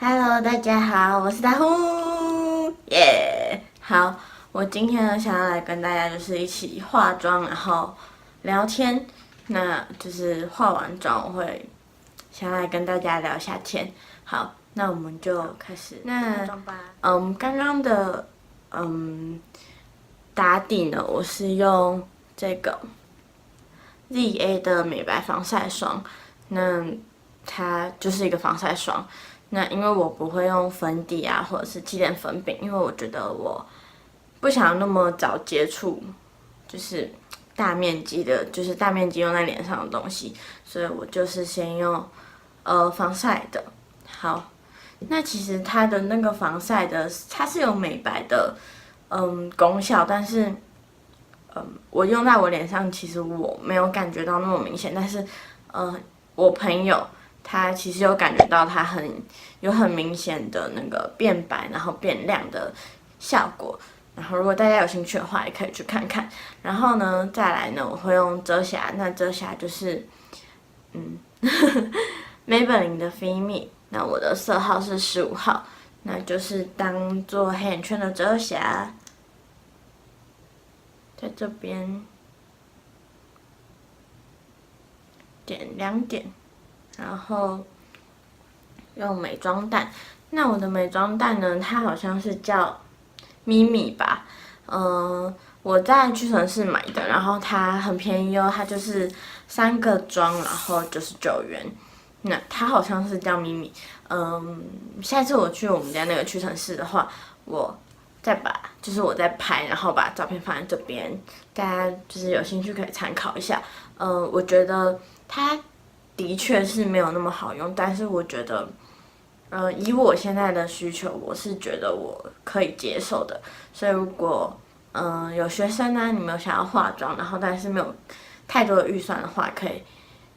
Hello，大家好，我是大呼，耶、好，我今天呢想要来跟大家就是一起化妆，然后聊天。那就是化完妆，我会想要来跟大家聊一下天。好，那我们就开始。那刚刚的打底呢，我是用这个 ZA 的美白防晒霜，那它就是一个防晒霜。那因为我不会用粉底啊，或者是气垫粉饼，因为我觉得我不想那么早接触，就是大面积用在脸上的东西，所以我就是先用防晒的。好，那其实它的那个防晒的，它是有美白的功效，但是我用在我脸上，其实我没有感觉到那么明显，但是我朋友他其实有感觉到它有很明显的那个变白然后变亮的效果。然后如果大家有兴趣的话，也可以去看看。然后呢，再来呢，我会用遮瑕，那遮瑕就是Maybelline 的 Fit Me， 那我的色号是15号，那就是当做黑眼圈的遮瑕，在这边点2点，然后用美妆蛋。那我的美妆蛋呢，它好像是叫咪咪吧，我在屈臣氏买的，然后它很便宜哦，它就是3个装，然后99元。那它好像是叫咪咪，下次我去我们家那个屈臣氏的话，我再拍，然后把照片放在这边，大家就是有兴趣可以参考一下。我觉得它的确是没有那么好用，但是我觉得，以我现在的需求，我是觉得我可以接受的。所以如果有学生呢，你们有想要化妆，然后但是没有太多的预算的话，可以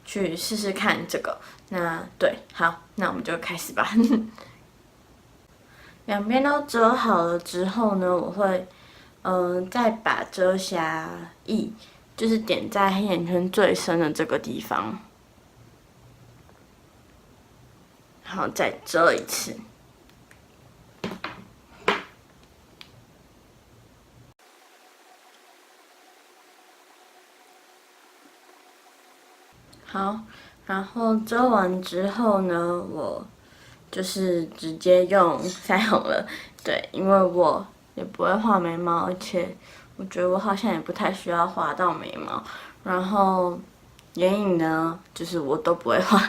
去试试看这个。那对，好，那我们就开始吧。两边都遮好了之后呢，我会再把遮瑕液就是点在黑眼圈最深的这个地方，然后再遮一次。好，然后遮完之后呢，我就是直接用腮红了。对，因为我也不会画眉毛，而且我觉得我好像也不太需要画到眉毛。然后眼影呢，就是我都不会画，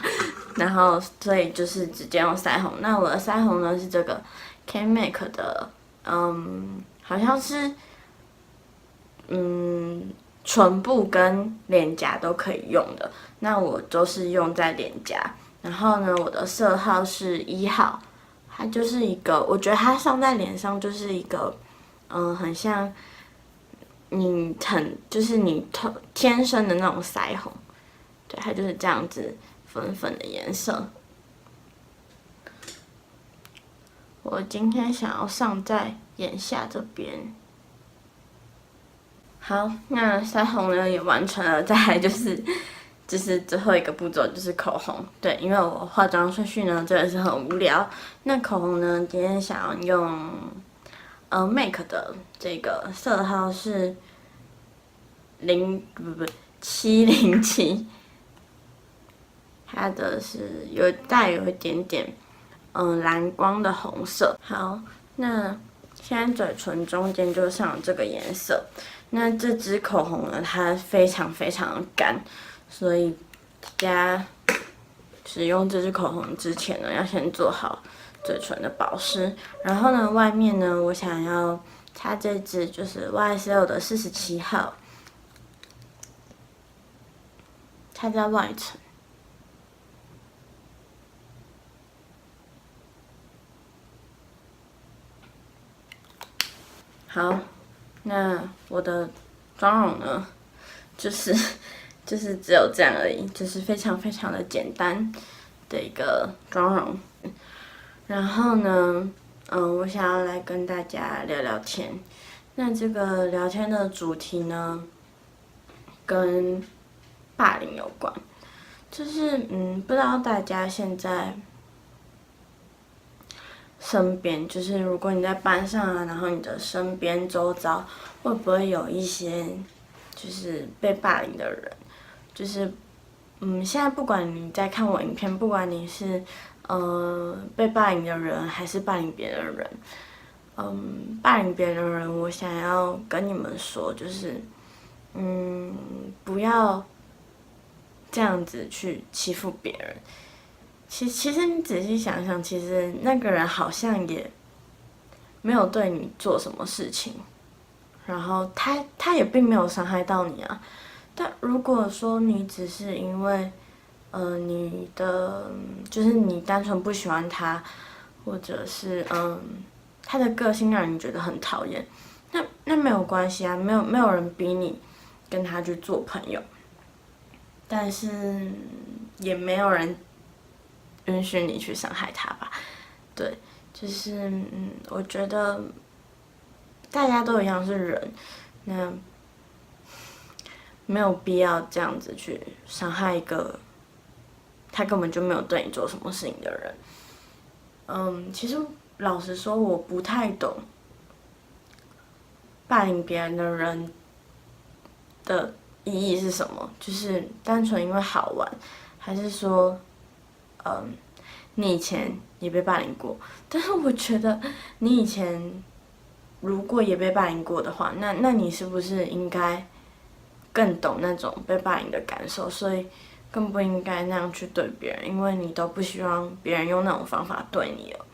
然后所以就是直接用腮红。那我的腮红呢是这个 K-Make 的，好像是唇部跟脸颊都可以用的。那我都是用在脸颊，然后呢，我的色号是1号，它就是一个，我觉得它上在脸上就是一个，很像就是你天生的那种腮红，对，它就是这样子粉粉的颜色。我今天想要上在眼下这边。好，那腮红呢也完成了，再来就是最后一个步骤就是口红。对，因为我化妆顺序呢真的是很无聊。那口红呢，今天想要用Make 的这个色号是707，它的是带有一点点蓝光的红色。好，那现在嘴唇中间就上这个颜色。那这支口红呢，它非常非常干，所以大家使用这支口红之前呢，要先做好嘴唇的保湿。然后呢，外面呢，我想要擦这支就是 YSL 的47号，擦在外层。好，那我的妆容呢，就是只有这样而已，就是非常非常的简单的一个妆容。然后呢，我想要来跟大家聊聊天。那这个聊天的主题呢，跟霸凌有关。就是不知道大家现在身边，就是如果你在班上啊，然后你的身边周遭会不会有一些就是被霸凌的人，就是现在不管你在看我影片，不管你是被霸凌的人还是霸凌别人的人，霸凌别人的人，我想要跟你们说，就是不要这样子去欺负别人。其实你仔细想想，其实那个人好像也没有对你做什么事情，然后他也并没有伤害到你啊。但如果说你只是因为你的就是你单纯不喜欢他，或者是他的个性让你觉得很讨厌，那没有关系啊，没有人逼你跟他去做朋友，但是也没有人允许你去伤害他吧？对，就是我觉得大家都一样是人，那没有必要这样子去伤害一个他根本就没有对你做什么事情的人。其实老实说，我不太懂霸凌别人的人的意义是什么，就是单纯因为好玩，还是说，你以前也被霸凌过？但是我觉得你以前如果也被霸凌过的话，那你是不是应该更懂那种被霸凌的感受？所以更不应该那样去对别人，因为你都不希望别人用那种方法对你了。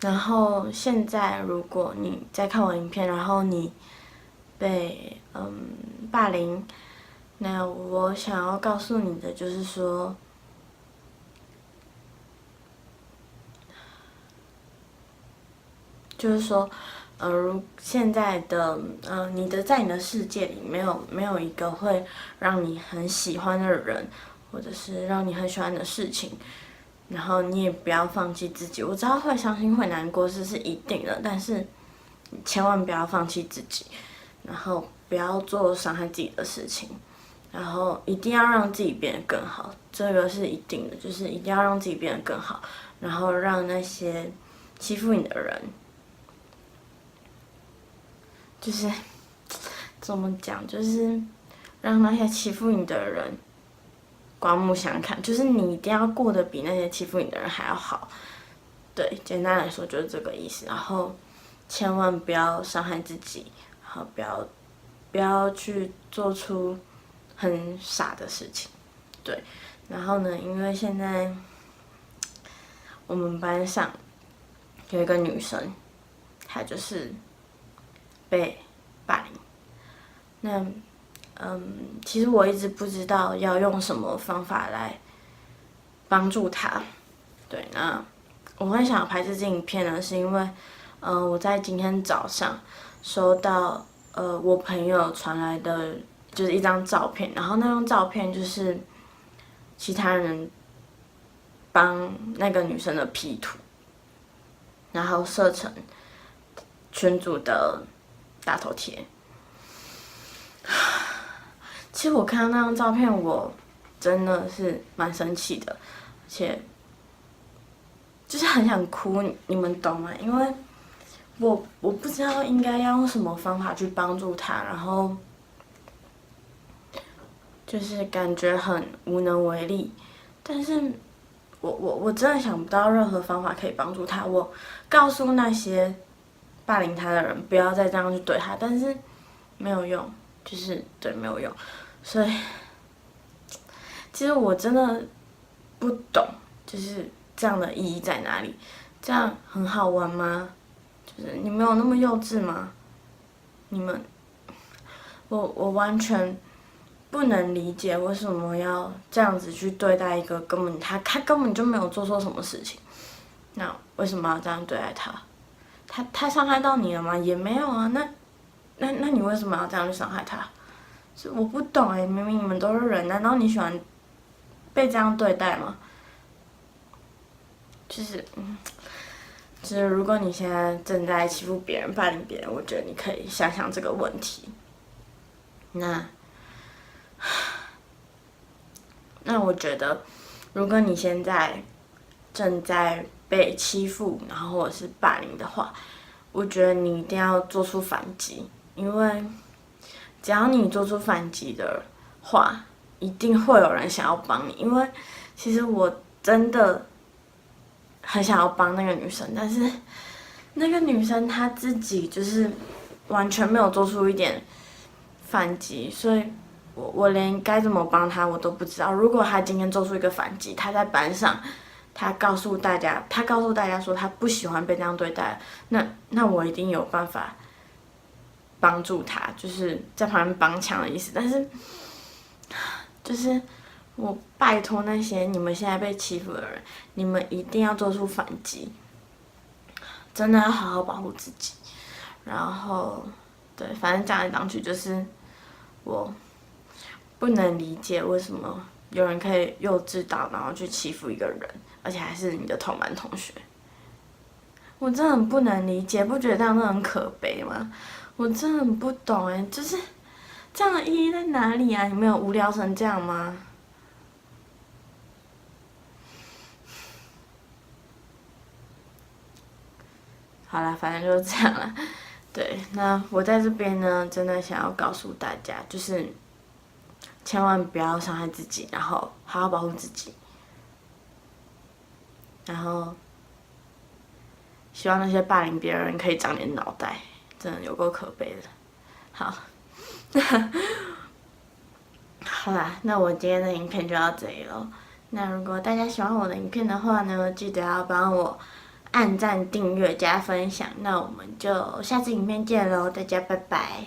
然后现在如果你在看我影片，然后你被霸凌，那我想要告诉你的就是说，现在的你在你的世界里没有一个会让你很喜欢的人，或者是让你很喜欢的事情，然后你也不要放弃自己。我知道会伤心会难过是一定的，但是千万不要放弃自己，然后不要做伤害自己的事情，然后一定要让自己变得更好，这个是一定的，就是一定要让自己变得更好，然后让那些欺负你的人。就是怎么讲，就是让那些欺负你的人刮目相看，就是你一定要过得比那些欺负你的人还要好。对，简单来说就是这个意思。然后千万不要伤害自己，然后不要去做出很傻的事情。对，然后呢，因为现在我们班上有一个女生，她就是被霸凌。那其实我一直不知道要用什么方法来帮助她。对，那我会想要拍这支影片呢，是因为我在今天早上收到我朋友传来的就是一张照片，然后那张照片就是其他人帮那个女生的 P 图，然后设成群组的大头贴。其实我看到那张照片，我真的是蛮生气的，而且就是很想哭，你们懂吗？因为我不知道应该要用什么方法去帮助他，然后就是感觉很无能为力。但是我真的想不到任何方法可以帮助他。我告诉那些霸凌他的人不要再这样去对他，但是没有用，就是对没有用。所以其实我真的不懂，就是这样的意义在哪里？这样很好玩吗？就是你们有那么幼稚吗？你们，我完全不能理解为什么要这样子去对待一个他根本就没有做错什么事情，那为什么要这样对待他？他伤害到你了吗？也没有啊，那你为什么要这样去伤害他？是我不懂哎，明明你们都是人，难道你喜欢被这样对待吗？就是如果你现在正在欺负别人、霸凌别人，我觉得你可以想想这个问题。那我觉得，如果你现在正在被欺负，然后或者是霸凌的话，我觉得你一定要做出反击，因为只要你做出反击的话，一定会有人想要帮你。因为其实我真的很想要帮那个女生，但是那个女生她自己就是完全没有做出一点反击，所以我连该怎么帮她我都不知道。如果她今天做出一个反击，她在班上，她告诉大家说她不喜欢被这样对待，那我一定有办法帮助她，就是在旁边帮腔的意思。但是就是我拜托那些你们现在被欺负的人，你们一定要做出反击，真的要好好保护自己。然后，对，反正讲来讲去就是我不能理解为什么有人可以幼稚到然后去欺负一个人，而且还是你的同班同学。我真的很不能理解，不觉得这样很可悲吗？我真的很不懂就是这样的意义在哪里啊？你们有无聊成这样吗？好啦，反正就是这样啦。对，那我在这边呢，真的想要告诉大家，就是千万不要伤害自己，然后好好保护自己，然后希望那些霸凌别人可以长点脑袋，真的有够可悲的。好，好啦，那我今天的影片就到这里咯。那如果大家喜欢我的影片的话呢，记得要帮我按赞、订阅、加分享。那我们就下次影片见喽，大家拜拜。